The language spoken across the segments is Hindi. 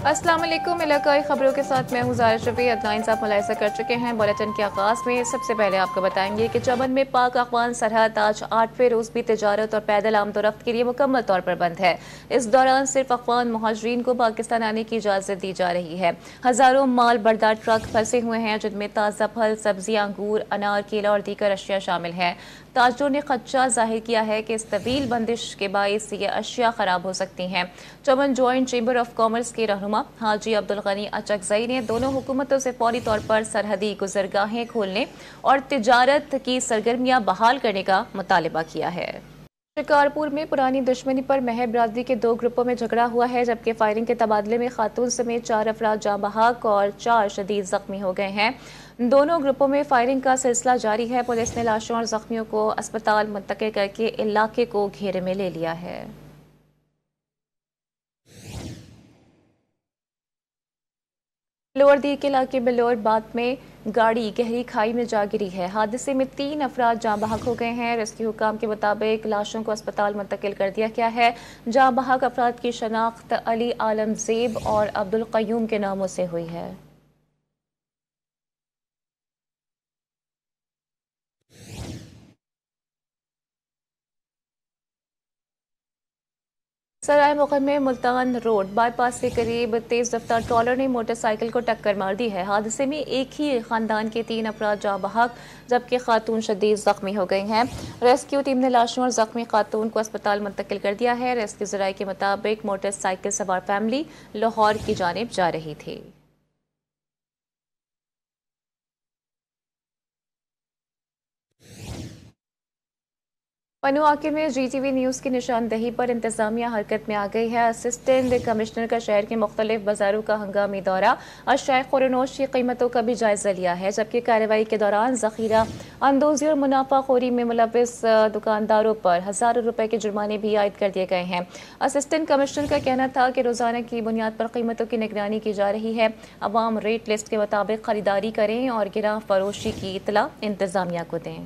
अस्सलाम वालेकुम। इलाकाई खबरों के साथ मैं हूं ज़ारा शफी। हेडलाइंस आप मुलाहिज़ा कर चुके हैं। बुलेटिन के आगाज़ में सबसे पहले आपको बताएंगे कि चमन में पाक अफगान सरहद आज 8वें रोज़ भी तजारत और पैदल आमदोरफ्त के लिए मुकम्मल तौर पर बंद है। इस दौरान सिर्फ अफगान मुहाजिरीन को पाकिस्तान आने की इजाज़त दी जा रही है। हज़ारों माल बरदार ट्रक फंसे हुए हैं, जिनमें ताज़ा फल, सब्जियाँ, अंगूर, अनार, केला और दीगर अशिया शामिल हैं। ताजरों ने खदशा जाहिर किया है कि इस तवील बंदिश के बायस ये अशिया खराब हो सकती हैं। चमन जॉइंट चेंबर ऑफ कॉमर्स के रहनुमा हाजी अब्दुल गनी अचकजई ने दोनों हुकूमतों से फौरी तौर पर सरहदी गुजरगाहें खोलने और तिजारत की सरगर्मियां बहाल करने का मुतालबा किया है। शिकारपुर में पुरानी दुश्मनी पर महर बरादरी के 2 ग्रुपों में झगड़ा हुआ है, जबकि फायरिंग के तबादले में खातून समेत 4 अफराद जाँ बहक और 4 शदीद जख्मी हो गए हैं। दोनों ग्रुपों में फायरिंग का सिलसिला जारी है। पुलिस ने लाशों और जख्मियों को अस्पताल मुंतकिल करके इलाके को घेरे में ले लिया है। लोअर दी के इलाके बिलोर बाद में गाड़ी गहरी खाई में जा गिरी है। हादसे में 3 अफराद जाँ बहक हो गए हैं। रेस्क्यू हुकाम के मुताबिक लाशों को अस्पताल मुंतकिल कर दिया गया है। जाँ बहक अफराद की शनाख्त अली आलम जेब और अब्दुल कयूम के नामों से हुई है। सराय मुकम में मुल्तान रोड बाईपास के करीब तेज रफ्तार ट्रॉलर ने मोटरसाइकिल को टक्कर मार दी है। हादसे में एक ही खानदान के 3 अफराद जाँ बहक जबकि खातून शदीद जख्मी हो गई हैं। रेस्क्यू टीम ने लाशों और जख्मी खातून को अस्पताल मुंतकिल कर दिया है। रेस्क्यू जराये के मुताबिक मोटरसाइकिल सवार फैमिली लाहौर की जानिब जा रही थी। पनुआके में GTV न्यूज़ की निशानदही पर इंतजामिया हरकत में आ गई है। असिस्टेंट कमिश्नर का शहर के मुख्तलिफ बाजारों का हंगामी दौरा अशिया खुरनोश की कीमतों का भी जायजा लिया है, जबकि कार्रवाई के दौरान जखीरा अंदोजी और मुनाफाखोरी में मुलविस दुकानदारों पर हज़ारों रुपए के जुर्माने भी आयद कर दिए गए हैं। असिस्टेंट कमिश्नर का कहना था कि रोजाना की बुनियाद पर कीमतों की निगरानी की जा रही है। अवाम रेट लिस्ट के मुताबिक खरीदारी करें और गिराह फरोशी की इतला इंतजामिया को दें।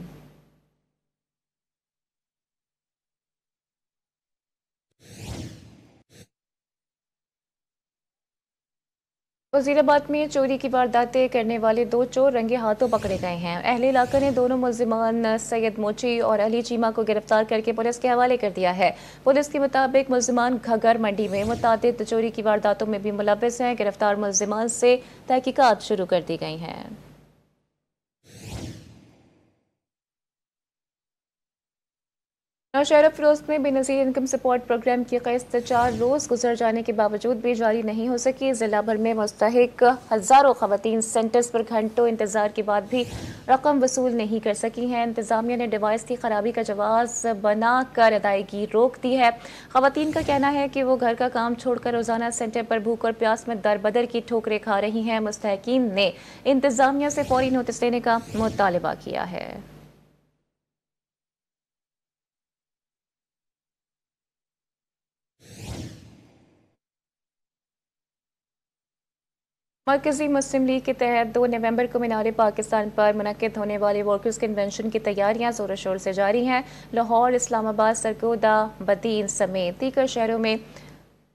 वजीराबाद में चोरी की वारदातें करने वाले 2 चोर रंगे हाथों पकड़े गए हैं। अहले इलाका ने दोनों मुल्जिमान सैयद मोची और अली चीमा को गिरफ्तार करके पुलिस के हवाले कर दिया है। पुलिस के मुताबिक मुल्जिमान घगर मंडी में मुतादिद चोरी की वारदातों में भी मुलविस हैं। गिरफ्तार मुल्जिमान से तहकीकात शुरू कर दी गई हैं। नौशहरा फिरोज में बेनज़ीर इनकम सपोर्ट प्रोग्राम की किस्त 4 रोज़ गुजर जाने के बावजूद भी जारी नहीं हो सकी। जिला भर में मुस्तहिक हज़ारों खवातीन सेंटर्स पर घंटों इंतजार के बाद भी रकम वसूल नहीं कर सकी हैं। इंतजामिया ने डिवाइस की खराबी का जवाब बना कर अदायगी रोक दी है। खवातीन का कहना है कि वो घर का काम छोड़कर रोजाना सेंटर पर भूख और प्यास में दर बदर की ठोकरें खा रही हैं। मुस्तहिकीन ने इंतजामिया से फौरी नोटिस देने का मुतालबा किया है। मरकजी मुस्लिम लीग के तहत 2 नवंबर को मीनार पाकिस्तान पर मुनक्किद होने वाले वर्कर्स कन्वेंशन की तैयारियां जोरों शोर से जारी हैं। लाहौर, इस्लामाबाद, सरगोदा, बदीन समेत दीगर शहरों में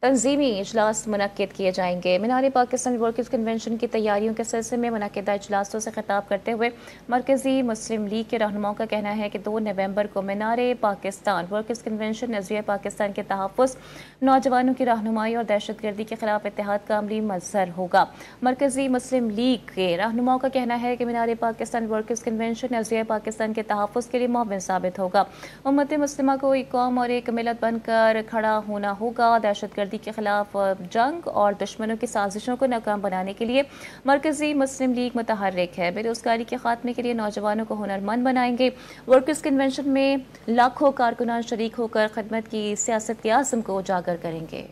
तंजीमी इजलास मुनक्किद किए जाएंगे। मीनार पाकिस्तान वर्कर्स कन्वेंशन की तैयारियों के सिलसिले में मुनक्किदा इजलासों से खिताब करते हुए मरकजी मुस्लिम लीग के रहनुमाओं का कहना है कि 2 नवंबर को मीनार पाकिस्तान वर्कर्स कन्वेंशन नज़रिया पाकिस्तान के तहफ़्फ़ुज़, नौजवानों की रहनुमाई और दहशत गर्दी के खिलाफ इत्तेहाद का अमली मज़हर होगा। मरकजी मुस्लिम लीग के रहनुमाओं का कहना है कि मीनार पाकिस्तान वर्कर्स कन्वेंशन नज़रिया पाकिस्तान के तहफ़्फ़ुज़ के लिए मुअव्विन साबित होगा। उम्मत मुस्लिमा को एक कौम और एक मिलत बनकर खड़ा होना होगा। दहशत गर्दी के खिलाफ जंग और दुश्मनों की साजिशों को नाकाम बनाने के लिए मरकजी मुस्लिम लीग मुतहर्रिक है। बेरोजगारी के खात्मे के लिए नौजवानों को हुनरमंद बनाएंगे। वर्कर्स कन्वेंशन में लाखों कारकुनान शरीक होकर खिदमत की सियासत के आज़म को उजागर करेंगे।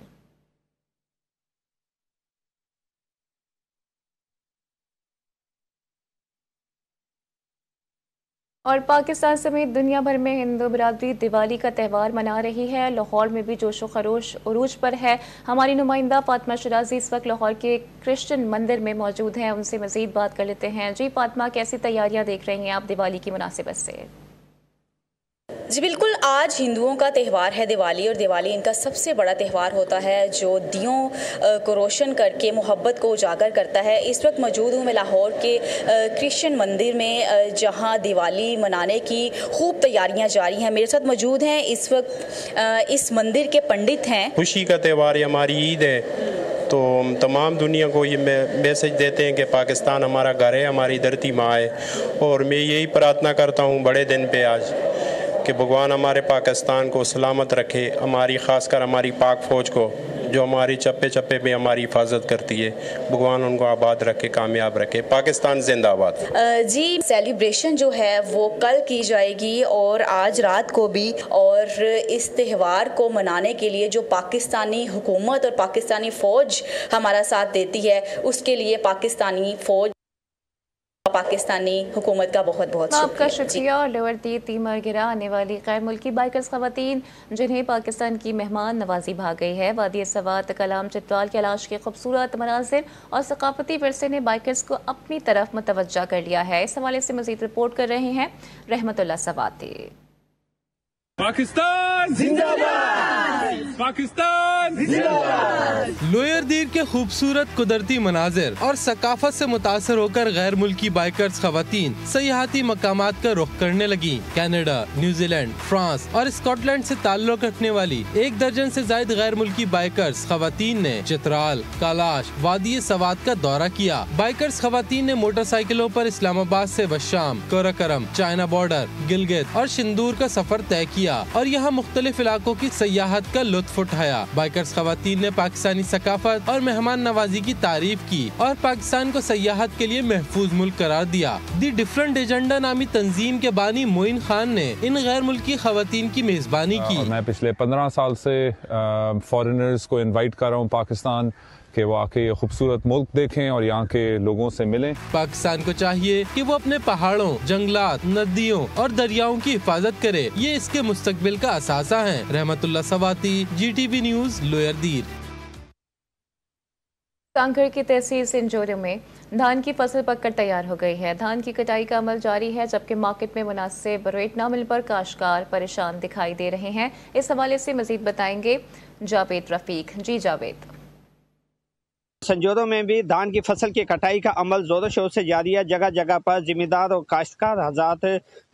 और पाकिस्तान समेत दुनिया भर में हिंदू बिरादरी दिवाली का त्यौहार मना रही है। लाहौर में भी जोशो खरोश उरूज पर है। हमारी नुमाइंदा फातिमा शराजी इस वक्त लाहौर के क्रिश्चियन मंदिर में मौजूद हैं। उनसे मजीद बात कर लेते हैं। जी फातिमा, कैसी तैयारियां देख रही हैं आप दिवाली की मुनासिबत से? जी बिल्कुल, आज हिंदुओं का त्यौहार है दिवाली, और दिवाली इनका सबसे बड़ा त्यौहार होता है जो दियों को रोशन करके मोहब्बत को उजागर करता है। इस वक्त मौजूद हूँ मैं लाहौर के क्रिश्चियन मंदिर में, जहाँ दिवाली मनाने की खूब तैयारियाँ जारी हैं। मेरे साथ मौजूद हैं इस वक्त इस मंदिर के पंडित हैं। खुशी का त्यौहार है, हमारी ईद है, तो तमाम दुनिया को ये मैसेज देते हैं कि पाकिस्तान हमारा घर है, हमारी धरती माँ है। और मैं यही प्रार्थना करता हूँ बड़े दिन पे आज कि भगवान हमारे पाकिस्तान को सलामत रखे, हमारी ख़ासकर हमारी पाक फ़ौज को जो हमारी चप्पे चप्पे में हमारी हिफाजत करती है, भगवान उनको आबाद रखे, कामयाब रखे। पाकिस्तान जिंदाबाद। जी, सेलिब्रेशन जो है वो कल की जाएगी और आज रात को भी, और इस त्यौहार को मनाने के लिए जो पाकिस्तानी हुकूमत और पाकिस्तानी फ़ौज हमारा साथ देती है, उसके लिए पाकिस्तानी फ़ौज पाकिस्तानी हुकूमत का बहुत बहुत आपका शुक्रिया। और लोअर दीर तीमर गिरा आने वाली गैर मुल्की बाइकर्स खवातीन जिन्हें पाकिस्तान की मेहमान नवाजी भा गई है। वादी सवात कलाम चितवाल के अलाश के खूबसूरत मनाजिर और सकाफती विरसे ने बाइकर्स को अपनी तरफ मुतवज्जा कर लिया है। इस हवाले से मजीद रिपोर्ट कर रहे हैं रहमतुल्लाह सवाती। पाकिस्तान जिंदाबाद, पाकिस्तान जिंदाबाद। लोअर दीर के खूबसूरत कुदरती मनाजिर और सकाफत से मुतासर होकर गैर मुल्की बाइकर्स खवातीन सयाहती मकामात का रुख करने लगी। कनाडा, न्यूजीलैंड, फ्रांस और स्कॉटलैंड से ताल्लुक रखने वाली 1 दर्जन से ज्यादा गैर मुल्की बाइकर्स खवातीन ने चित्राल, कालाश, वादी सवात का दौरा किया। बाइकर्स खवातीन ने मोटरसाइकिलों पर इस्लामाबाद से वशाम, कराकरम, चाइना बॉर्डर, गिलगित और सिंदूर का सफर तय किया और यहाँ मुख्तलिफ इलाकों की सयाहत का लुत्फ उठाया। बाइकर्स खवातीन ने पाकिस्तानी सकाफत और मेहमान नवाजी की तारीफ की और पाकिस्तान को सयाहत के लिए महफूज मुल्क करार दिया। दी डिफरेंट एजेंडा नामी तंजीम के बानी मोइन खान ने इन गैर मुल्की खवातीन की मेजबानी की। मैं पिछले 15 साल से फॉरेनर्स को इनवाइट कर रहा हूँ पाकिस्तान कि वो आके ये खूबसूरत मुल्क देखें और यहाँ के लोगों से मिलें। पाकिस्तान को चाहिए कि वो अपने पहाड़ों, जंगलात, नदियों और दरियाओं की हिफाजत करे। ये इसके मुस्तकबिल का असासा है। रहमतुल्लाह सवाती, GTV न्यूज़, लोअर दीर। कांगड़ की तहसील सिंजोर में धान की फसल पककर तैयार हो गई है। धान की कटाई का अमल जारी है, जबकि मार्केट में मुनासिब रेट न मिलने पर काश्तकार परेशान दिखाई दे रहे हैं। इस हवाले से मजीद बताएंगे जावेद रफीक। जी जावेद। संजोरों में भी धान की फसल की कटाई का अमल जोरों शोर से जारी है। जगह जगह पर जिम्मेदार और काश्तकार हज़रात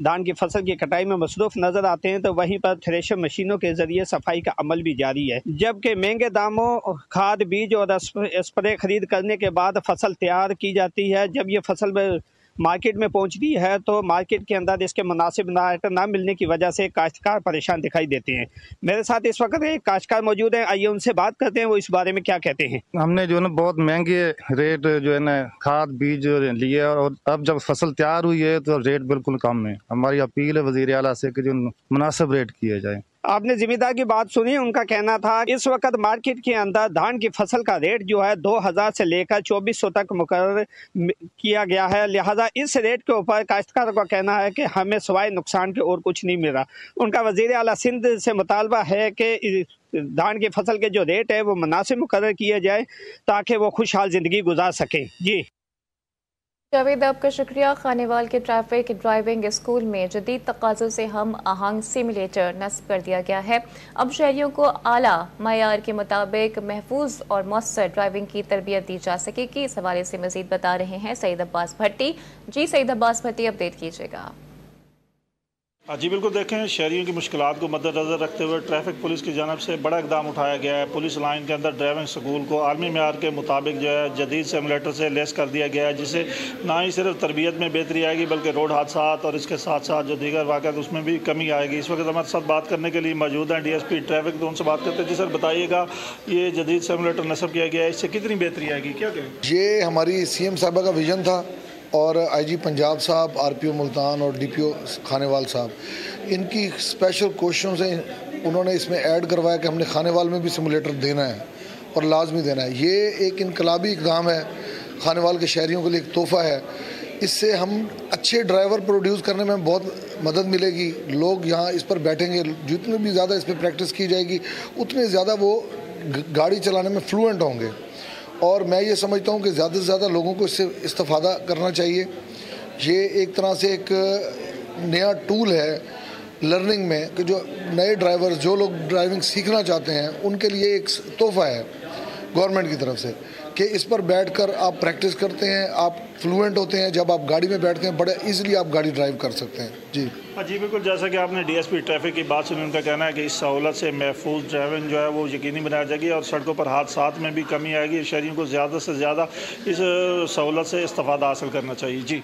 धान की फसल की कटाई में मसरूफ नजर आते हैं, तो वहीं पर थ्रेशर मशीनों के जरिए सफाई का अमल भी जारी है। जबकि महंगे दामों खाद, बीज और स्प्रे खरीद करने के बाद फसल तैयार की जाती है। जब ये फसल मार्केट में पहुंचती है तो मार्केट के अंदर इसके मुनासिब रेट ना मिलने की वजह से काश्तकार परेशान दिखाई देते हैं। मेरे साथ इस वक्त एक काश्तकार मौजूद हैं, आइए उनसे बात करते हैं, वो इस बारे में क्या कहते हैं। हमने जो है ना बहुत महंगे रेट जो है ना खाद बीज लिए, और अब जब फसल तैयार हुई है तो रेट बिल्कुल कम है। हमारी अपील है वज़ीर आला से कि जो मुनासिब रेट किए जाए। आपने जिम्मेदार की बात सुनी, उनका कहना था इस वक्त मार्केट के अंदर धान की फसल का रेट जो है 2000 से लेकर 2400 तक मुकर्रर किया गया है। लिहाजा इस रेट के ऊपर काश्तकार का कहना है कि हमें सिवाय नुकसान के और कुछ नहीं मिल रहा। उनका वज़ीर आला सिंध से मुतालबा है कि धान की फसल के जो रेट है वो मुनासिब मुकर्रर किए जाए ताकि वो खुशहाल जिंदगी गुजार सके। जी जावेद, आपका शुक्रिया। खानेवाल के ट्रैफिक ड्राइविंग स्कूल में जदीद तकाज़ों से हम आहंग सिमुलेटर नस्ब कर दिया गया है। अब शहरियों को आला मयार के मुताबिक महफूज और मौसर ड्राइविंग की तरबियत दी जा सकेगी। इस हवाले से मजीद बता रहे हैं सईद अब्बास भट्टी। जी सईद अब्बास भट्टी, अपडेट कीजिएगा। जी बिल्कुल, देखें शहरियों की मुश्किलात को मद्देनज़र रखते हुए ट्रैफिक पुलिस की जानब से बड़ा इकदाम उठाया गया है। पुलिस लाइन के अंदर ड्राइविंग स्कूल को आलमी मेयार के मुताबिक जो है जदीद सिमुलेटर से लेस कर दिया गया है, जिससे ना ही सिर्फ तरबियत में बेहतरी आएगी बल्कि रोड हादसा और इसके साथ साथ जो दीगर वाक़यात उसमें भी कमी आएगी। इस वक्त हमारे साथ बात करने के लिए मौजूद हैं DSP ट्रैफिक, तो उनसे बात करते हैं। जी सर, बताइएगा ये जदीद सिमुलेटर नस्ब किया गया है, इससे कितनी बेहतरी आएगी, क्या कहें? ये हमारी CM साहबा का विजन था और IG पंजाब साहब, RPO मुल्तान और DPO खानेवाल साहब, इनकी स्पेशल कोशिशों से उन्होंने इसमें ऐड करवाया कि हमने खानेवाल में भी सिमुलेटर देना है और लाजमी देना है। ये एक इनकलाबी इक़दाम है, खानेवाल के शहरियों के लिए एक तोहफ़ा है। इससे हम अच्छे ड्राइवर प्रोड्यूस करने में बहुत मदद मिलेगी। लोग यहाँ इस पर बैठेंगे, जितनी भी ज़्यादा इस पर प्रैक्टिस की जाएगी उतने ज़्यादा वो गाड़ी चलाने में फ्लुएंट होंगे। और मैं ये समझता हूँ कि ज़्यादा से ज़्यादा लोगों को इससे इस्तेफ़ादा करना चाहिए। ये एक तरह से एक नया टूल है लर्निंग में कि जो नए ड्राइवर जो लोग ड्राइविंग सीखना चाहते हैं उनके लिए एक तोहफा है गवर्नमेंट की तरफ से कि इस पर बैठकर आप प्रैक्टिस करते हैं, आप फ्लुएंट होते हैं। जब आप गाड़ी में बैठते हैं बड़े इजीली आप गाड़ी ड्राइव कर सकते हैं। जी जी बिल्कुल, जैसा कि आपने डीएसपी ट्रैफिक की बात सुनी, उनका कहना है कि इस सहूलत से महफूज ड्राइविंग जो है वो यकीनी बनाई जाएगी और सड़कों पर हादसात में भी कमी आएगी। शहरियों को ज़्यादा से ज़्यादा इस सहूलत से इस्तेफादा हासिल करना चाहिए। जी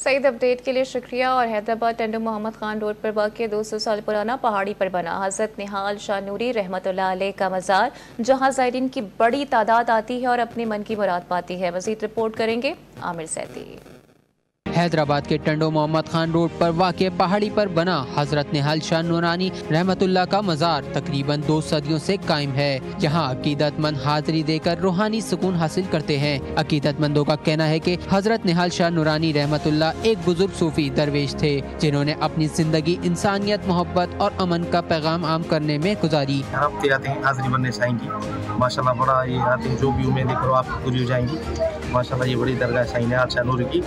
सईद, अपडेट के लिए शुक्रिया। और हैदराबाद टंडो मोहम्मद खान रोड पर वाक़ 200 साल पुराना पहाड़ी पर बना हज़रत निहाल शाह नूरी रहमतुल्लाह अलैह का मज़ार, जहां ज़ायरीन की बड़ी तादाद आती है और अपने मन की मुराद पाती है। मज़ीद रिपोर्ट करेंगे आमिर सैदी। हैदराबाद के टंडो मोहम्मद खान रोड पर वाक़ पहाड़ी पर बना हजरत निहाल शाह नूरानी रहमतुल्लाह का मज़ार तकरीबन 2 सदियों से कायम है। यहाँ अकीदतमंद हाज़िरी देकर रूहानी सुकून हासिल करते हैं। अकीदतमंदों का कहना है कि हजरत निहाल शाह नूरानी रहमतुल्लाह एक बुजुर्ग सूफी दरवेश थे, जिन्होंने अपनी जिंदगी इंसानियत, मोहब्बत और अमन का पैगाम आम करने में गुजारी। हाजिरी बनने चाहेंगी माशाल्लाह, बड़ा ये आते हैं जो भी उम्मीदें करो आप पूरी हो जाएंगी माशाल्लाह। ये बड़ी दरगाह साईं निहाल शाह नूरी की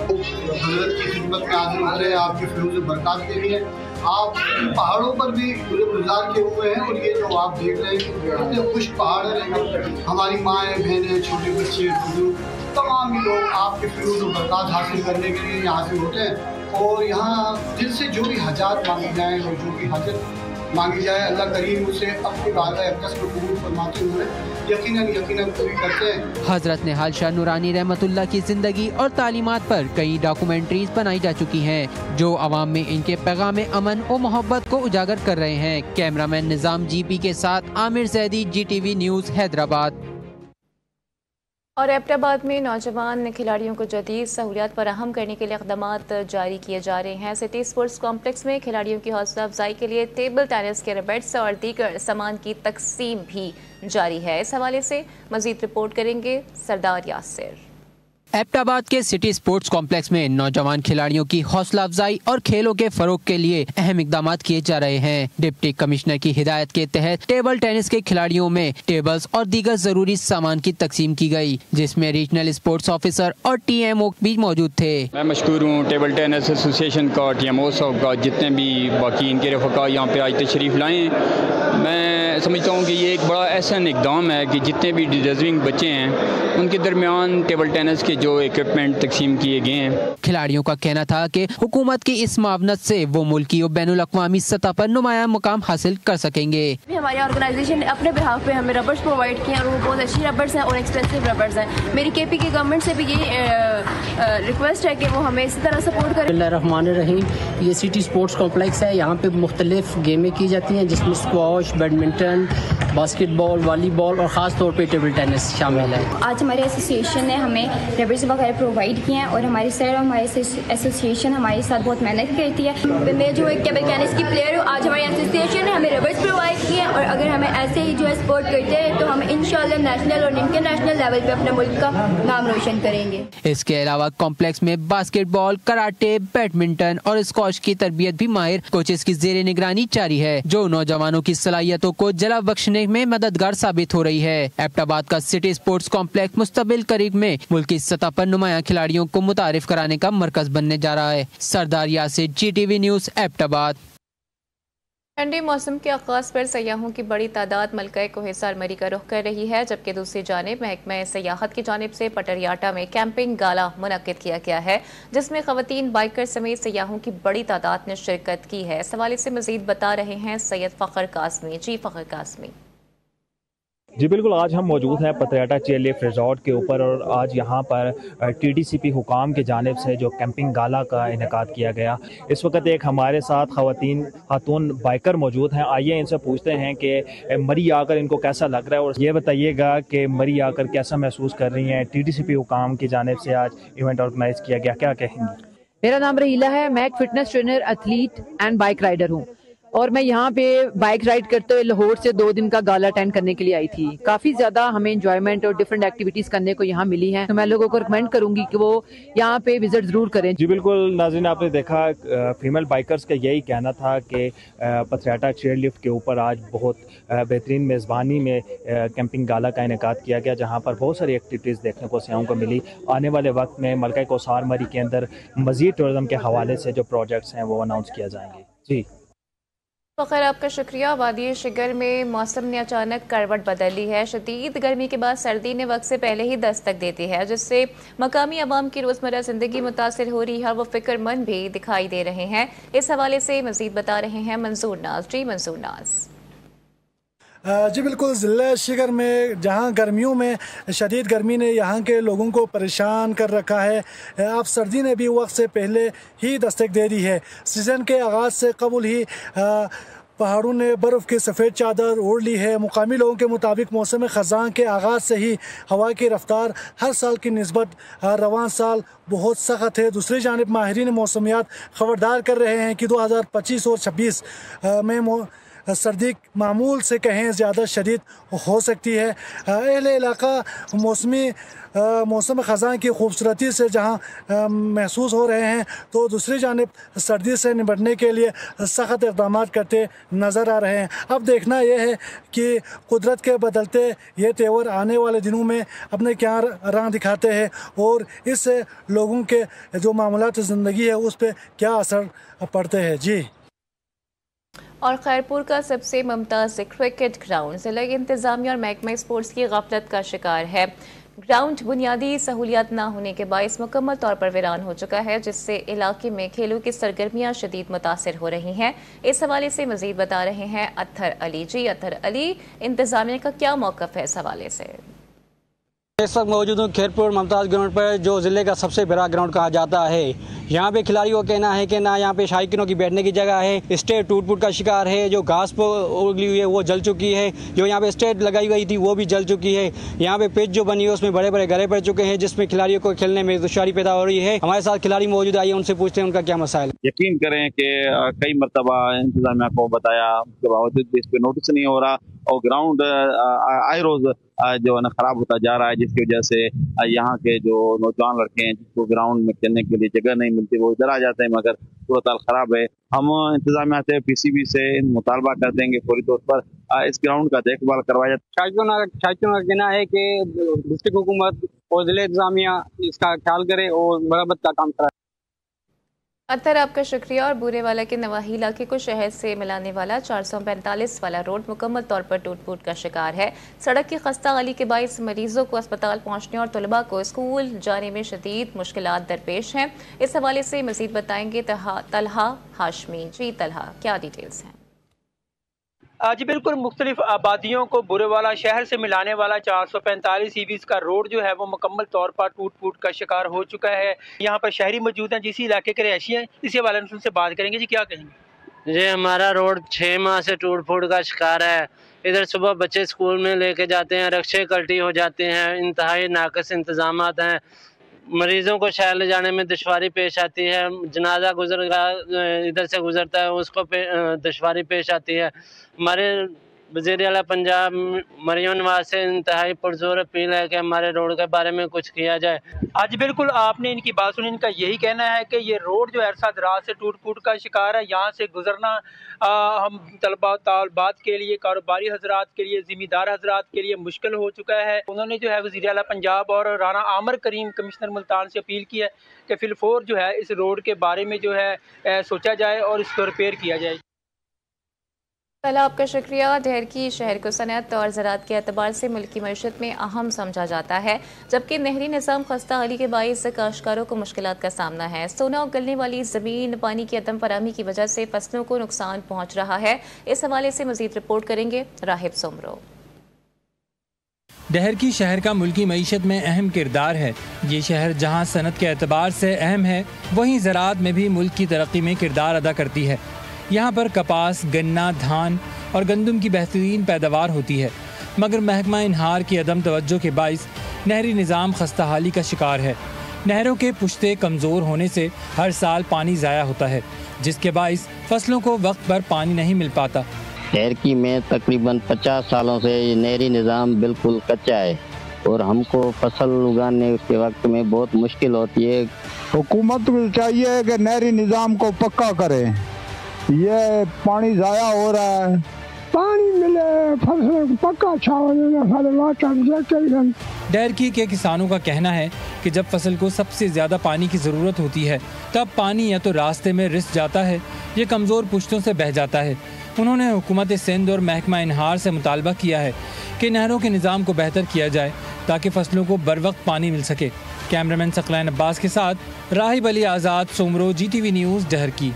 की खिदमत में हाजिर हो रहे हैं आपकी फिरोज़ बरक़ात के लिए। आप पहाड़ों पर भी गुज़ार किए हुए हैं और ये जो आप देख रहे हैं कितने खुश पहाड़ हैं। हमारी माएँ, बहनें, छोटे बच्चे, बुजुर्ग, तमाम लोग आपके फिरोज़ बरक़ात हासिल करने के लिए यहाँ हाजिर होते हैं। और यहाँ दिल से जो भी हजात मांगी जाए और जो भी हाजत मांगी जाए, अल्लाह करीम उसे अपनी बारगाह अक़दस में कबूल फरमाते हुए यकीनन पूरी करते हैं। हजरत निहाल शाह नूरानी रहमतुल्लाह की जिंदगी और तालीमात पर कई डॉक्यूमेंट्रीज बनाई जा चुकी हैं, जो अवाम में इनके पैगाम अमन और मोहब्बत को उजागर कर रहे हैं। कैमरामैन निज़ाम जीपी के साथ आमिर सैदी, GTV न्यूज़ हैदराबाद। और एबटाबाद में नौजवान खिलाड़ियों को जदीद सहूलियात फराहम करने के लिए इक़दामात जारी किए जा रहे हैं। सिटी स्पोर्ट्स कॉम्प्लेक्स में खिलाड़ियों की हौसला अफजाई के लिए टेबल टेनिस के रैकेट्स और दीगर सामान की तकसीम भी जारी है। इस हवाले से मजीद रिपोर्ट करेंगे सरदार यासिर। एबटाबाद के सिटी स्पोर्ट्स कॉम्प्लेक्स में नौजवान खिलाड़ियों की हौसला अफजाई और खेलों के फरोग के लिए अहम इकदाम किए जा रहे हैं। डिप्टी कमिश्नर की हिदायत के तहत टेबल टेनिस के खिलाड़ियों में टेबल्स और दीगर जरूरी सामान की तकसीम की गई, जिसमें रीजनल स्पोर्ट्स ऑफिसर और TMO भी मौजूद थे। मैं मशकूर हूँ टेबल टेनिस एसोसिएशन का, TMO साहब का, जितने भी बाकी इनके रफ़का यहाँ पे आज तशरीफ लाए हैं। मैं समझता हूँ कि ये एक बड़ा एहसन इकदाम है कि जितने भी डिजर्विंग बच्चे हैं उनके दरमियान टेबल टेनिस के जो इक्विपमेंट तकसीम किए गए हैं। खिलाड़ियों का कहना था कि हुकूमत की इस मावनत से वो मुल्की और बैनुल अक़वामी सतह पर नुमाया मुकाम हासिल कर सकेंगे। हमारी ऑर्गेनाइजेशन ने अपने बिहाफ पे हमें रबर्स प्रोवाइड किए और वो बहुत अच्छी रबर्स हैं और एक्सपेंसिव रबर्स हैं। मेरी KP की गवर्नमेंट से भी ये रिक्वेस्ट है कि वो हमें इसी तरह सपोर्ट करें। बिस्मिल्लाहिर्रहमानिर्रहीम। ये सिटी स्पोर्ट्स कॉम्प्लेक्स है, यहाँ पे मुख्तलिफ गेमें की जाती हैं, जिसमें स्क्वॉश, बैडमिंटन, बास्केटबॉल, वॉलीबॉल और ख़ास तौर पे टेबल टेनिस शामिल है। आज हमारे एसोसिएशन ने हमें रबर्स वगैरह प्रोवाइड किए हैं और हमारे सर और हमारे एसोसिएशन हमारे साथ बहुत मेहनत करती है। मैं जो एक टेबल टेनिस की प्लेयर हूँ, आज हमारी एसोसिएशन ने हमें रबर्स प्रोवाइड किए और अगर हमें ऐसे ही जो है सपोर्ट करते हैं तो हम इंशाल्लाह नेशनल और इंटरनेशनल लेवल पे अपने मुल्क का नाम रोशन करेंगे। इसके अलावा कॉम्प्लेक्स में बास्केटबॉल, कराटे, बैडमिंटन और स्क्वॉश की तरबियत भी माहिर कोचेस की ज़ेरे निगरानी जारी है, जो नौजवानों की सलाहियतों को जला बख्शने में मददगार साबित हो रही है। एबटाबाद का सिटी स्पोर्ट्स कॉम्प्लेक्स मुस्तबिल करीब में मुल्क की सतह पर नुमाया खिलाड़ियों को मुतारिफ कराने का मरकज बनने जा रहा है। सरदार यासिर, GTV न्यूज़ एबटाबाद। ठंडे मौसम के आगाज पर सयाहों की बड़ी तादाद मलका कोहिसार मरी का रुख कर रही है, जबकि दूसरी जानिब महकमा सयाहत की जानिब से पटरियाटा में कैंपिंग गाला मुनक्किद किया गया है, जिसमें खवातीन, बाइकर समेत सयाहों की बड़ी तादाद ने शिरकत की है। इस हवाले से मजीद बता रहे हैं सैयद फ़खर कासमी। जी फ़खर कासमी। जी बिल्कुल, आज हम मौजूद हैं पतरियाटा चेयरलिफ्ट रिजॉर्ट के ऊपर और आज यहाँ पर TDCP हुकाम की जानिब से जो कैंपिंग गाला का इनेकाद किया गया। इस वक्त एक हमारे साथ खातून बाइकर मौजूद हैं। आइए इनसे पूछते हैं कि मरी आकर इनको कैसा लग रहा है और ये बताइएगा कि मरी आकर कैसा महसूस कर रही हैं। TDCP हुकाम की जानिब से आज इवेंट ऑर्गेनाइज किया गया, क्या कहेंगी? मेरा नाम रहीला है, मैं एक fitness trainer, athlete and bike rider हूँ और मैं यहाँ पे बाइक राइड करते हुए लाहौर से 2 दिन का गाला अटेंड करने के लिए आई थी। काफी ज्यादा हमें एंजॉयमेंट और डिफरेंट एक्टिविटीज करने को यहाँ मिली हैं, तो मैं लोगों को रिकमेंड करूंगी कि वो यहाँ पे विजिट जरूर करें। जी बिल्कुल नाज़रीन, आपने देखा फीमेल बाइकर्स का यही कहना था कि पतरियाटा चेयरलिफ्ट के ऊपर आज बहुत बेहतरीन मेज़बानी में कैंपिंग गाला का इनेकाद किया गया, जहाँ पर बहुत सारी एक्टिविटीज़ देखने को सयाहों को मिली। आने वाले वक्त में मलका कोहिसार मरी के अंदर मज़ीद टूरिज़म के हवाले से जो प्रोजेक्ट्स हैं वो अनाउंस किया जाएंगे। जी फ़खर, आपका शुक्रिया। वादी शिगर में मौसम ने अचानक करवट बदल ली है। शदीद गर्मी के बाद सर्दी ने वक्त से पहले ही दस्तक देती है, जिससे मकामी अवाम की रोज़मर्रा ज़िंदगी मुतासिर हो रही है और वो फ़िक्रमंद भी दिखाई दे रहे हैं। इस हवाले से मज़ीद बता रहे हैं मंसूर नाज। जी मंसूर नाज। जी बिल्कुल, ज़िला शिगर में जहां गर्मियों में शदीद गर्मी ने यहां के लोगों को परेशान कर रखा है, अब सर्दी ने भी वक्त से पहले ही दस्तक दे दी है। सीज़न के आगाज़ से कबल ही पहाड़ों ने बर्फ़ की सफ़ेद चादर ओढ़ ली है। मुकामी लोगों के मुताबिक मौसम ख़ज़ां के आगाज़ से ही हवा की रफ्तार हर साल की निस्बत रवां साल बहुत सख्त है। दूसरी जानिब माहिरीन मौसमियात ख़बरदार कर रहे हैं कि 2025 और 26 में सर्दी मामूल से कहीं ज़्यादा शदीद हो सकती है। अहले इलाका मौसम ख़ज़ां की खूबसूरती से जहां महसूस हो रहे हैं, तो दूसरी जानिब सर्दी से निपटने के लिए सख्त इक़दाम करते नज़र आ रहे हैं। अब देखना यह है कि कुदरत के बदलते ये तेवर आने वाले दिनों में अपने क्या रंग दिखाते हैं और इससे लोगों के जो मामूलात ज़िंदगी है उस पर क्या असर पड़ते हैं। जी। और खैरपुर का सबसे मुमताज़ क्रिकेट ग्राउंड ज़िला इंतज़ामिया और महकमा स्पोर्ट्स की गफलत का शिकार है। ग्राउंड बुनियादी सहूलियात न होने के बायस मुकम्मल तौर पर वीरान हो चुका है, जिससे इलाके में खेलों की सरगर्मियां शदीद मुतासिर हो रही हैं। इस हवाले से मज़ीद बता रहे हैं अत्थर अली। जी अत्थर अली, इंतज़ामिया का क्या मौक़िफ़ है इस हवाले से? इस वक्त मौजूद हूँ खैरपुर मुमताज़ ग्राउंड पर, जो ज़िले का सबसे बड़ा ग्राउंड कहा जाता है। यहाँ पे खिलाड़ियों का कहना है कि ना यहाँ पे शायकीनों की बैठने की जगह है, स्टेट टूट फूट का शिकार है, जो घास पर उगली हुई है वो जल चुकी है, जो यहाँ पे स्टेट लगाई गई थी वो भी जल चुकी है। यहाँ पे पिच जो बनी है उसमें बड़े बड़े गरे पड़ चुके हैं, जिसमें खिलाड़ियों को खेलने में दुश्वारी पैदा हो रही है। हमारे साथ खिलाड़ी मौजूद आइए उनसे पूछते हैं उनका क्या मसाइल। यकीन करें कि कई मरतबा इंतजामिया को बताया, उसके बावजूद भी इस पर नोटिस नहीं हो रहा और ग्राउंड आए रोज जो है ना खराब होता जा रहा है, जिसकी वजह से यहाँ के जो नौजवान लड़के हैं जिसको ग्राउंड में खेलने के लिए जगह नहीं मिलती वो इधर आ जाते हैं, मगर सूरत हाल खराब है। हम इंतजामिया से PCB से मुतालबा कर देंगे फौरी तौर पर इस ग्राउंड का देखभाल करवाया जाए। शायकीनों का कहना है कि डिस्ट्रिक्ट हुकूमत और जिला इंतजामिया इसका ख्याल करे और मरम्मत का काम कराए। अत्तर, आपका शुक्रिया। और बूरेवाला के नवाही इलाके को शहर से मिलाने वाला 445 वाला रोड मुकम्मल तौर पर टूट फूट का शिकार है। सड़क की खस्ता हाली के बायस मरीजों को अस्पताल पहुंचने और तलबा को स्कूल जाने में शदीद मुश्किलात दरपेश हैं। इस हवाले से मजीद बताएंगे तलहा हाशमी। जी तलहा, क्या डिटेल्स हैं? जी बिल्कुल, मुख्तलिफ आबादियों को बुरेवाला शहर से मिलाने वाला 445 ईवीज़ का रोड जो है वो मुकम्मल तौर पर टूट फूट का शिकार हो चुका है। यहाँ पर शहरी मौजूद हैं जिस इलाके के रहशी हैं, इसी हवाले से उनसे बात करेंगे। जी क्या कहेंगे? जी, हमारा रोड 6 माह से टूट फूट का शिकार है। इधर सुबह बच्चे स्कूल में लेके जाते हैं, रक्शे कल्टी हो जाते हैं, इंतहाई नाकस इंतजामात हैं, मरीजों को शहर ले जाने में दुश्वारी पेश आती है, जनाजा इधर से गुजरता है उसको दुश्वारी पेश आती है। हमारे वज़ीर आला पंजाब मरियम नवाज से इंतहाई पुरजोर अपील है कि हमारे रोड के बारे में कुछ किया जाए। आज बिल्कुल आपने इनकी बात सुनी, इनका यही कहना है कि ये रोड जो अरसा दराज से टूट फूट का शिकार है। यहाँ से गुजरना हम तलबात के लिए, कारोबारी हजरात के लिए, जिम्मेदार हजरात के लिए मुश्किल हो चुका है। उन्होंने जो है वज़ीर आला पंजाब और राना आमर करीम कमिश्नर मुल्तान से अपील की है कि फिलफौर जो है इस रोड के बारे में जो है सोचा जाए और इसको रिपेयर किया जाए। पहला आपका शुक्रिया। ढेर की शहर को सनअत और ज़राअत के अतबार से मुल्क की मईशत में अहम समझा जाता है, जबकि नहरी निज़ाम खस्ता हाली के बायस काश्तकारों को मुश्किलात का सामना है। सोना उगलने वाली ज़मीन पानी की अदम फराहमी की वजह से फसलों को नुकसान पहुँच रहा है। इस हवाले से मज़ीद रिपोर्ट करेंगे राहिब सोमरो। डहर की शहर का मुल्की मईशत में अहम किरदार है। ये शहर जहाँ सनत के एतबार से अहम है, वहीं ज़राअत में भी मुल्क की तरक्की में किरदार अदा करती है। यहाँ पर कपास, गन्ना, धान और गंदम की बेहतरीन पैदावार होती है, मगर महकमा इनहार की अदम तवज्जो के बाइस नहरी निज़ाम खस्ता हाली का शिकार है। नहरों के पुश्ते कमज़ोर होने से हर साल पानी ज़ाया होता है, जिसके बाइस फसलों को वक्त पर पानी नहीं मिल पाता। शहर की में तकरीबन 50 सालों से ये नहरी निज़ाम बिल्कुल कच्चा है और हमको फसल उगाने के वक्त में बहुत मुश्किल होती है। हुकूमत को चाहिए कि नहरी निज़ाम को पक्का करें। ये पानी ज़ाया हो रहा है, पानी मिले फसल पक्का डैरकी के किसानों का कहना है कि जब फसल को सबसे ज़्यादा पानी की ज़रूरत होती है तब पानी या तो रास्ते में रिस जाता है या कमज़ोर पुश्तों से बह जाता है। उन्होंने हुकूमत सिंध और महकमा इनहार से मुतालबा किया है कि नहरों के निज़ाम को बेहतर किया जाए ताकि फसलों को बर वक्त पानी मिल सके। कैमरामैन सकलैन अब्बास के साथ राहिब अली आज़ाद, सोमरो, GTV न्यूज़, डहरकी।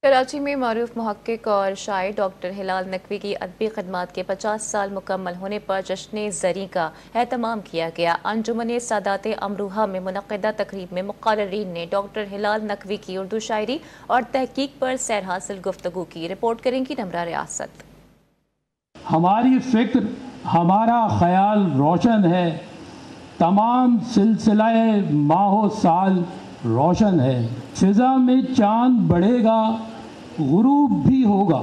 कराची में मारूफ मुहक्किक और शायर डॉक्टर हिलाल नकवी की अदबी खदमात के 50 साल मुकम्मल होने पर जश्न ज़री का एहतमाम किया गया। अंजुमन सादात अमरूहा में मुनक़दा तकरीब में मुक़र्रिरीन ने डॉक्टर हिलाल नकवी की उर्दू शायरी और तहकीक पर सैर हासिल गुफ्तगू की। रिपोर्ट करेंगी नम्रा रियासत। हमारी फ़िक्र, हमारा ख्याल रोशन है, तमाम सिलसिलाए माहो साल रोशन है। फिजा में चांद बढ़ेगा, गुरूब भी होगा,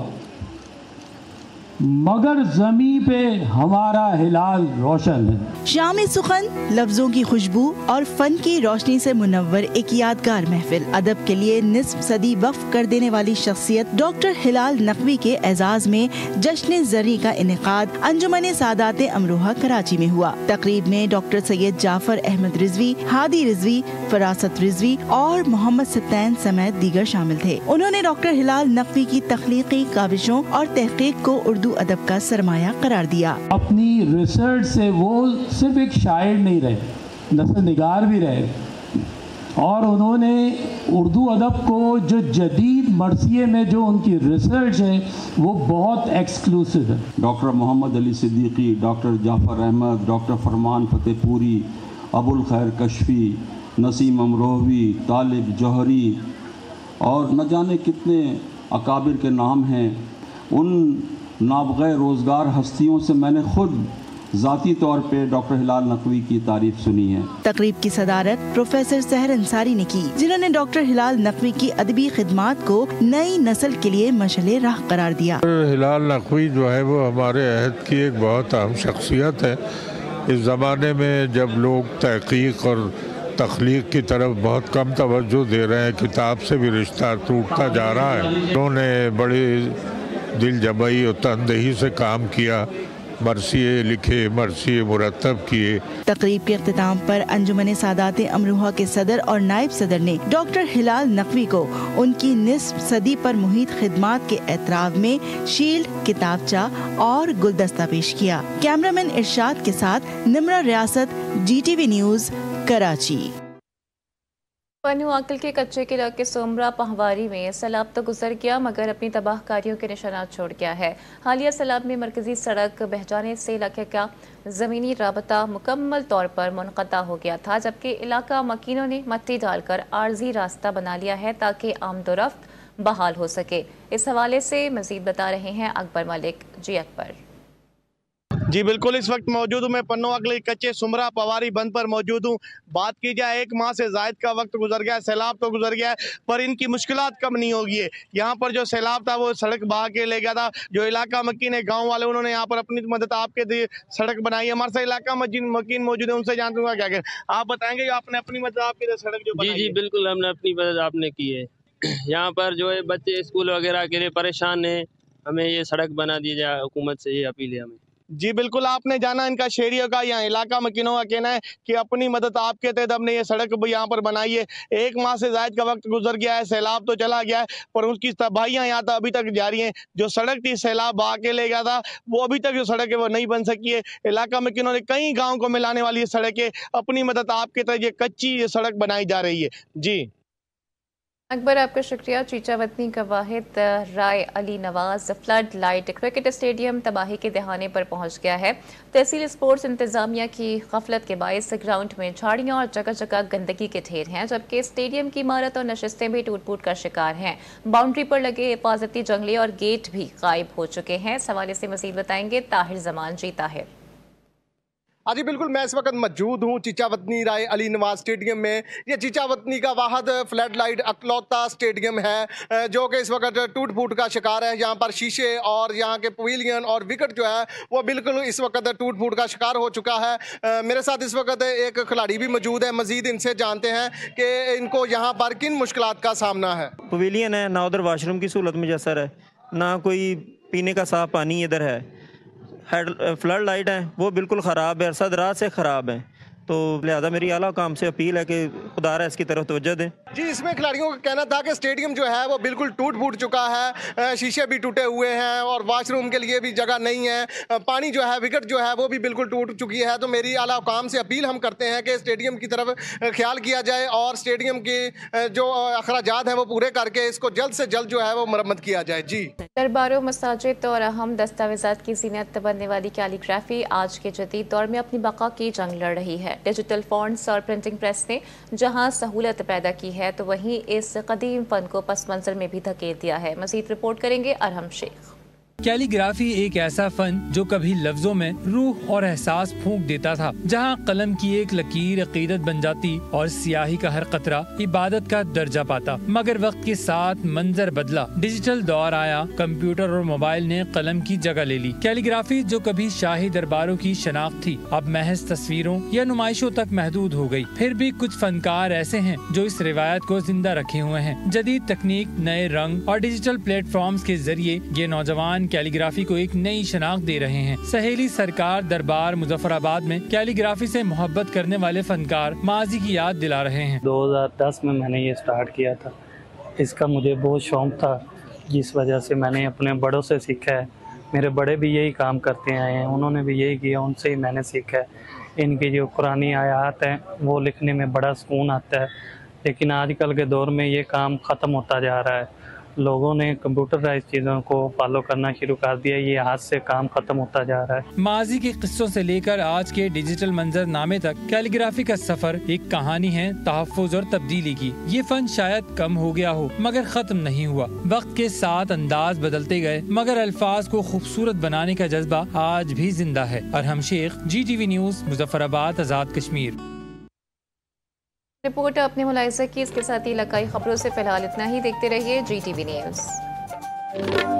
मगर ज़मीं पे हमारा हिलाल रोशन है। शाम सुखन, लफ्जों की खुशबू और फन की रोशनी से मुनव्वर एक यादगार महफिल। अदब के लिए निस्फ सदी वक्फ कर देने वाली शख्सियत डॉक्टर हिलाल नकवी के एजाज में जश्न ज़री का इनेकाद अंजुमन सादात अमरोहा कराची में हुआ। तकरीब में डॉक्टर सैयद जाफर अहमद रिजवी, हादी रिजवी, फरासत रिजवी और मोहम्मद सत्तैन समेत दीगर शामिल थे। उन्होंने डॉक्टर हिलाल नकवी की तख्लीकी काविशों और तहकीक को उर्दू अदब का सरमाया करार दिया। अपनी रिसर्च से वो सिर्फ एक शायर नहीं रहे, नस्ल निगार भी रहे और उन्होंने उर्दू अदब को जो जदीद मरसिए में जो उनकी रिसर्च है वो बहुत एक्सक्लूसिव है। Doctor Mohammad Ali Siddiqui, doctor Jafar Ahmad, doctor Farman Fatehpuri, Abul Khair Kashfi, Naseem Amrohvi, तालिब जौहरी और न जाने कितने अकाबिर के नाम हैं। उन नाबग़ैर रोज़गार हस्तियों से मैंने खुद ज़ाती तौर पे डॉक्टर हिलाल नकवी की तारीफ सुनी है। तकरीब की सदारत प्रोफेसर सहर अंसारी ने की, जिन्होंने डॉक्टर हिलाल नकवी की अदबी खिदमात को नई नस्ल के लिए मशले राह करार दिया। हिलाल नकवी जो है वो हमारे अहद की एक बहुत अहम शख्सियत है। इस ज़माने में जब लोग तहकीक और तख्लीक की तरफ बहुत कम तवज्जो दे रहे हैं, किताब से भी रिश्ता टूटता जा रहा है, उन्होंने बड़ी दिल जमाई और तनदेही से काम किया, मरसिए लिखे, मरसिए मुरतब किए। तकरीब के इख्तिताम पर अंजुमन सादात अमरोहा के सदर और नायब सदर ने डॉक्टर हिलाल नकवी को उनकी निस्फ सदी पर मुहित खिदमात के एतराफ में शील्ड, किताबचा और गुलदस्ता पेश किया। कैमरामैन इरशाद के साथ निम्रा रियासत, GTV न्यूज़, कराची। पन्नू आकल के कच्चे किला के सोमरा पहवारी में सैलाब तो गुजर गया मगर अपनी तबाहकारियों के निशानात छोड़ गया है। हालिया सैलाब में मरकजी सड़क बह जाने से इलाके का ज़मीनी राबता मुकम्मल तौर पर मुनक़ता हो गया था, जबकि इलाका मकीनों ने मट्टी डालकर आर्जी रास्ता बना लिया है ताकि आमदोरफ्त बहाल हो सके। इस हवाले से मज़ीद बता रहे हैं अकबर मलिक। जी अकबर। जी बिल्कुल, इस वक्त मौजूद हूँ मैं पन्नू अगले कच्चे सुमरा पवारी बंद पर मौजूद हूँ। बात की जाए 1 माह से जायद का वक्त गुजर गया है, सैलाब तो गुजर गया है पर इनकी मुश्किलात कम नहीं होगी है। यहाँ पर जो सैलाब था वो सड़क बहा के ले गया था। जो इलाका मकीन है, गाँव वाले, उन्होंने यहाँ पर अपनी मदद आपके लिए सड़क बनाई है। हमारे साथ इलाका मकीन मौजूद है, उनसे जानते हुआ क्या क्या आप बताएंगे आपने अपनी मदद आपके लिए सड़क जो बनाई? जी बिल्कुल, हमने अपनी मदद आपने की है। यहाँ पर जो है बच्चे स्कूल वगैरह के लिए परेशान है, हमें ये सड़क बना दी जाए, हुकूमत से ये अपील है हमें। जी बिल्कुल, आपने जाना इनका शहरियों का, यहाँ इलाका मकीनों का कहना है कि अपनी मदद आपके तहत हमने ये सड़क यहाँ पर बनाई है। 1 माह से ज़ायद का वक्त गुजर गया है, सैलाब तो चला गया है पर उसकी तबाहियाँ यहाँ तक अभी तक जारी हैं। जो सड़क थी सैलाब बहा के ले गया था, वो अभी तक जो सड़क है वो नहीं बन सकी है। इलाका मकीनों ने कई गाँव को मिलाने वाली ये सड़क है, अपनी मदद आपके तहत ये कच्ची ये सड़क बनाई जा रही है। जी अकबर, आपका शुक्रिया। चीचा वतनी का वाहिद Rai Ali Nawaz flood light cricket stadium तबाही के दहाने पर पहुंच गया है। तहसील स्पोर्ट्स इंतजामिया की गफलत के बायस ग्राउंड में झाड़ियां और जगह जगह गंदगी के ढेर हैं, जबकि स्टेडियम की इमारत और नशिस्तें भी टूट फूट का शिकार हैं। बाउंड्री पर लगे हिफाजती जंगले और गेट भी गायब हो चुके हैं। इस हवाले से मजीद बताएंगे ताहिर जमान। जी ताहिर। जी बिल्कुल, मैं इस वक्त मौजूद हूँ चीचा वतनी राय अली नवाज स्टेडियम में। ये चीचा वतनी का वाहद फ्लड लाइट अकलौता स्टेडियम है जो कि इस वक्त टूट फूट का शिकार है। यहाँ पर शीशे और यहाँ के पवेलियन और विकेट जो है वो बिल्कुल इस वक्त टूट फूट का शिकार हो चुका है। मेरे साथ इस वक्त एक खिलाड़ी भी मौजूद है, मजीद इनसे जानते हैं कि इनको यहाँ पर किन मुश्किलात का सामना है। पवेलियन है ना, उधर वाशरूम की सहूलत मुयसर है, ना कोई पीने का साफ पानी इधर है। फ्लड लाइट है वो बिल्कुल ख़राब है, अरसद रात से ख़राब है। तो लिहाजा मेरी आला काम से अपील है कि खुदा रहा इसकी तरफ तवज्जो दें। जी, इसमें खिलाड़ियों का कहना था कि स्टेडियम जो है वो बिल्कुल टूट फूट चुका है, शीशे भी टूटे हुए हैं और वॉशरूम के लिए भी जगह नहीं है, पानी जो है विकेट जो है वो भी बिल्कुल टूट चुकी है। तो मेरी आला हुकाम से अपील हम करते हैं कि स्टेडियम की तरफ ख्याल किया जाए और स्टेडियम के जो अखराजात हैं वो पूरे करके इसको जल्द से जल्द जो है वो मरम्मत किया जाए। जी, दरबारों, मसाजिद और अहम दस्तावेजात की ज़ीनत बनने वाली कैलीग्राफी आज के जदीद दौर में अपनी बका की जंग लड़ रही है। डिजिटल फॉन्ट्स और प्रिंटिंग प्रेस ने जहां सहूलत पैदा की है तो वहीं इस कदीम फन को पस मंजर में भी धकेल दिया है। मज़ीद रिपोर्ट करेंगे अरहम शेख। कैलीग्राफी एक ऐसा फन जो कभी लफ्जों में रूह और एहसास फूंक देता था, जहां कलम की एक लकीर अकीदत बन जाती और स्याही का हर कतरा इबादत का दर्जा पाता। मगर वक्त के साथ मंजर बदला, डिजिटल दौर आया, कंप्यूटर और मोबाइल ने कलम की जगह ले ली। कैलीग्राफी जो कभी शाही दरबारों की शनाख्त थी, अब महज तस्वीरों या नुमाइशों तक महदूद हो गई। फिर भी कुछ फनकार ऐसे हैं जो इस रिवायत को जिंदा रखे हुए हैं। जदीद तकनीक, नए रंग और डिजिटल प्लेटफॉर्म्स के जरिए ये नौजवान कैलीग्राफी को एक नई शनाख्त दे रहे हैं। सहेली सरकार दरबार मुजफ्फराबाद में कैलीग्राफी से मोहब्बत करने वाले फनकार माजी की याद दिला रहे हैं। 2010 में मैंने ये स्टार्ट किया था। इसका मुझे बहुत शौक था, जिस वजह से मैंने अपने बड़ों से सीखा है। मेरे बड़े भी यही काम करते आए हैं, उन्होंने भी यही किया, उनसे ही मैंने सीखा है। इनकी जो कुरानी आयात हैं वो लिखने में बड़ा सुकून आता है। लेकिन आजकल के दौर में ये काम ख़त्म होता जा रहा है। लोगों ने कंप्यूटराइज चीज़ों को फॉलो करना शुरू कर दिया, ये हाथ से काम खत्म होता जा रहा है। माजी के किस्सों से लेकर आज के डिजिटल मंजरनामे तक कैलीग्राफी का सफर एक कहानी है तहफ़्फ़ुज़ और तब्दीली की। ये फन शायद कम हो गया हो मगर खत्म नहीं हुआ। वक्त के साथ अंदाज बदलते गए मगर अल्फाज को खूबसूरत बनाने का जज्बा आज भी जिंदा है। Arham Sheikh, GTV news, Muzaffarabad, Azad Kashmir. Report अपने मुलाहिज़े की। इसके साथ ही इलाकाई खबरों से फिलहाल इतना ही। देखते रहिए GTV न्यूज़।